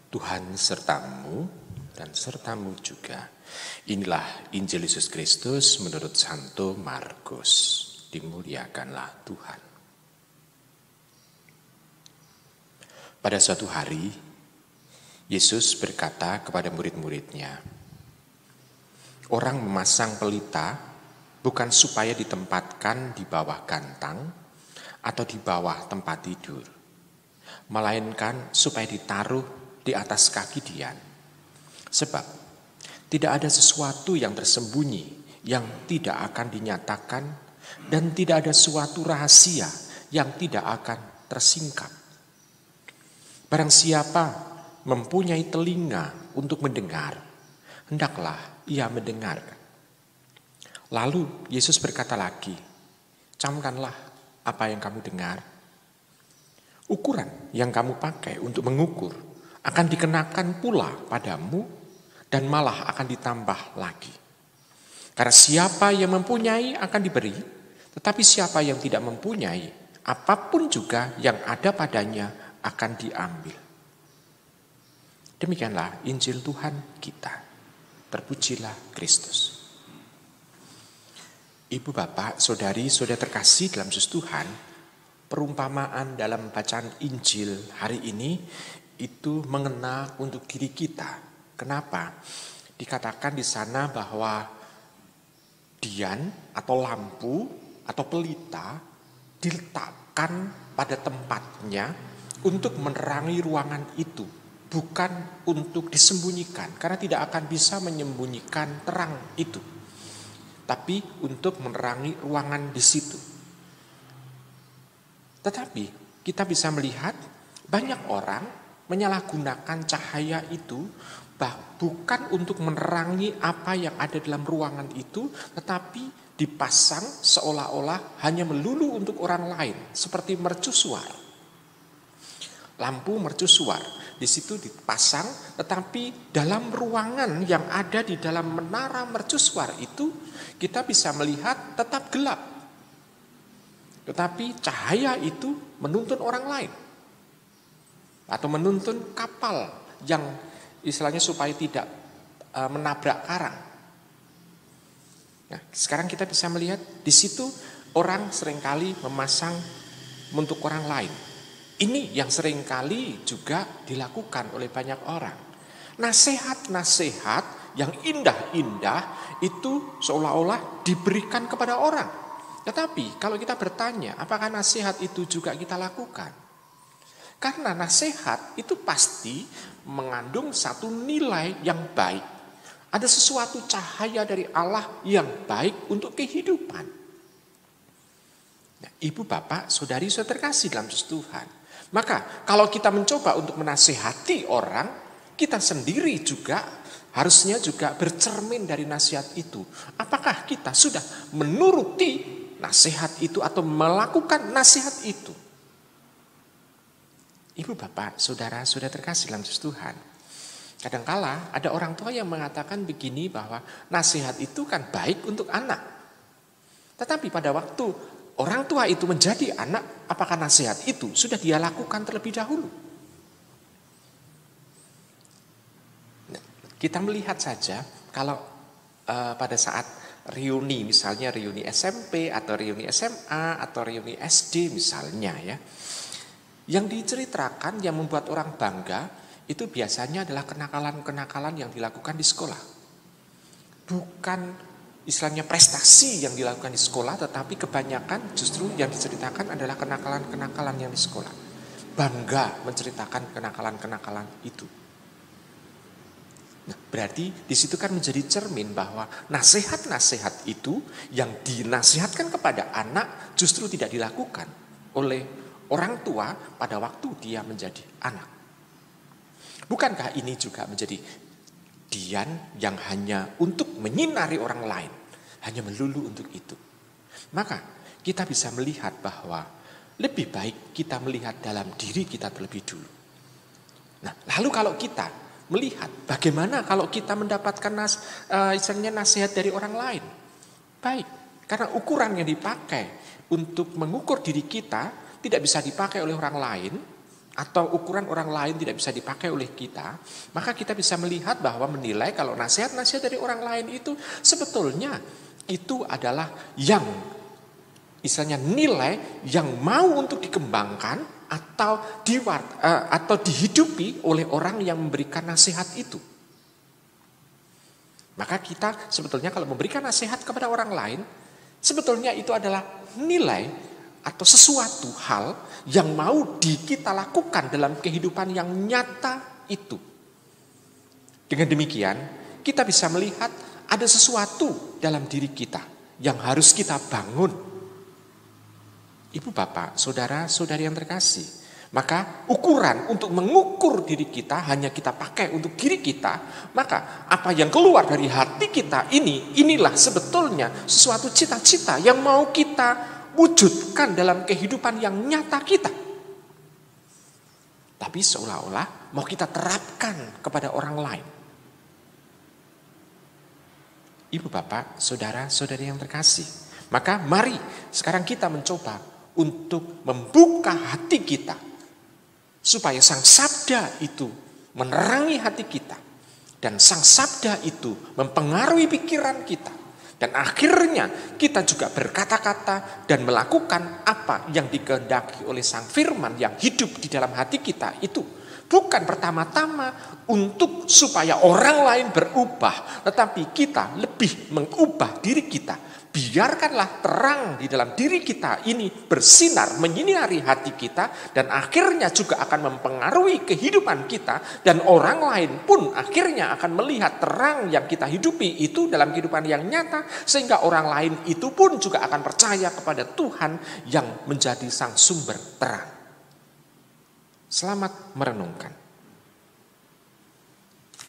Tuhan sertamu dan sertamu juga. Inilah Injil Yesus Kristus menurut Santo Markus. Dimuliakanlah Tuhan. Pada suatu hari, Yesus berkata kepada murid-muridnya, orang memasang pelita bukan supaya ditempatkan di bawah gantang atau di bawah tempat tidur, melainkan supaya ditaruh di atas kaki Dian. Sebab tidak ada sesuatu yang tersembunyi yang tidak akan dinyatakan, dan tidak ada suatu rahasia yang tidak akan tersingkap. Barang siapa mempunyai telinga untuk mendengar, hendaklah ia mendengar. Lalu Yesus berkata lagi, camkanlah apa yang kamu dengar. Ukuran yang kamu pakai untuk mengukur akan dikenakan pula padamu, dan malah akan ditambah lagi. Karena siapa yang mempunyai akan diberi, tetapi siapa yang tidak mempunyai, apapun juga yang ada padanya akan diambil. Demikianlah Injil Tuhan kita. Terpujilah Kristus. Ibu, bapak, saudari, saudara terkasih dalam Yesus Tuhan, perumpamaan dalam bacaan Injil hari ini itu mengena untuk diri kita. Kenapa? Dikatakan di sana bahwa dian atau lampu atau pelita diletakkan pada tempatnya untuk menerangi ruangan itu, bukan untuk disembunyikan, karena tidak akan bisa menyembunyikan terang itu, tapi untuk menerangi ruangan di situ. Tetapi kita bisa melihat banyak orang menyalahgunakan cahaya itu bukan untuk menerangi apa yang ada dalam ruangan itu, tetapi dipasang seolah-olah hanya melulu untuk orang lain, seperti mercusuar. Lampu mercusuar di situ dipasang, tetapi dalam ruangan yang ada di dalam menara mercusuar itu kita bisa melihat tetap gelap. Tetapi cahaya itu menuntun orang lain, atau menuntun kapal yang istilahnya supaya tidak menabrak karang. Nah, sekarang kita bisa melihat di situ orang seringkali memasang untuk orang lain. Ini yang seringkali juga dilakukan oleh banyak orang. Nasihat-nasihat yang indah-indah itu seolah-olah diberikan kepada orang. Tetapi kalau kita bertanya, apakah nasihat itu juga kita lakukan? Karena nasihat itu pasti mengandung satu nilai yang baik. Ada sesuatu cahaya dari Allah yang baik untuk kehidupan. Nah, ibu, bapak, saudari, saudara terkasih dalam Tuhan. Maka kalau kita mencoba untuk menasihati orang, kita sendiri juga harusnya juga bercermin dari nasihat itu. Apakah kita sudah menuruti nasihat itu atau melakukan nasihat itu? Ibu, bapak, saudara, saudara terkasih dalam Tuhan. Kadangkala ada orang tua yang mengatakan begini, bahwa nasihat itu kan baik untuk anak. Tetapi pada waktu orang tua itu menjadi anak, apakah nasihat itu sudah dia lakukan terlebih dahulu? Nah, kita melihat saja kalau pada saat reuni, misalnya reuni SMP atau reuni SMA atau reuni SD misalnya ya, yang diceritakan yang membuat orang bangga itu biasanya adalah kenakalan-kenakalan yang dilakukan di sekolah. Bukan istilahnya prestasi yang dilakukan di sekolah, tetapi kebanyakan justru yang diceritakan adalah kenakalan-kenakalan yang di sekolah. Bangga menceritakan kenakalan-kenakalan itu. Nah, berarti di situ kan menjadi cermin bahwa nasihat-nasihat itu yang dinasihatkan kepada anak justru tidak dilakukan oleh orang tua pada waktu dia menjadi anak. Bukankah ini juga menjadi dian yang hanya untuk menyinari orang lain, hanya melulu untuk itu? Maka kita bisa melihat bahwa lebih baik kita melihat dalam diri kita terlebih dulu. Nah, lalu kalau kita melihat bagaimana kalau kita mendapatkan nasihat dari orang lain, baik, karena ukuran yang dipakai untuk mengukur diri kita tidak bisa dipakai oleh orang lain, atau ukuran orang lain tidak bisa dipakai oleh kita, maka kita bisa melihat bahwa menilai kalau nasihat-nasihat dari orang lain itu sebetulnya itu adalah yang istilahnya nilai yang mau untuk dikembangkan atau dihidupi oleh orang yang memberikan nasihat itu. Maka kita sebetulnya kalau memberikan nasihat kepada orang lain, sebetulnya itu adalah nilai atau sesuatu hal yang mau kita lakukan dalam kehidupan yang nyata itu. Dengan demikian, kita bisa melihat ada sesuatu dalam diri kita yang harus kita bangun. Ibu bapak, saudara, saudari yang terkasih, maka ukuran untuk mengukur diri kita hanya kita pakai untuk diri kita, maka apa yang keluar dari hati kita inilah sebetulnya sesuatu cita-cita yang mau kita wujudkan dalam kehidupan yang nyata kita. Tapi seolah-olah mau kita terapkan kepada orang lain. Ibu bapak, saudara, saudari yang terkasih, maka mari sekarang kita mencoba untuk membuka hati kita supaya Sang Sabda itu menerangi hati kita dan Sang Sabda itu mempengaruhi pikiran kita. Dan akhirnya kita juga berkata-kata dan melakukan apa yang dikehendaki oleh Sang Firman yang hidup di dalam hati kita itu. Bukan pertama-tama untuk supaya orang lain berubah, tetapi kita lebih mengubah diri kita. Biarkanlah terang di dalam diri kita ini bersinar, menyinari hati kita, dan akhirnya juga akan mempengaruhi kehidupan kita, dan orang lain pun akhirnya akan melihat terang yang kita hidupi itu dalam kehidupan yang nyata, sehingga orang lain itu pun juga akan percaya kepada Tuhan yang menjadi sang sumber terang. Selamat merenungkan.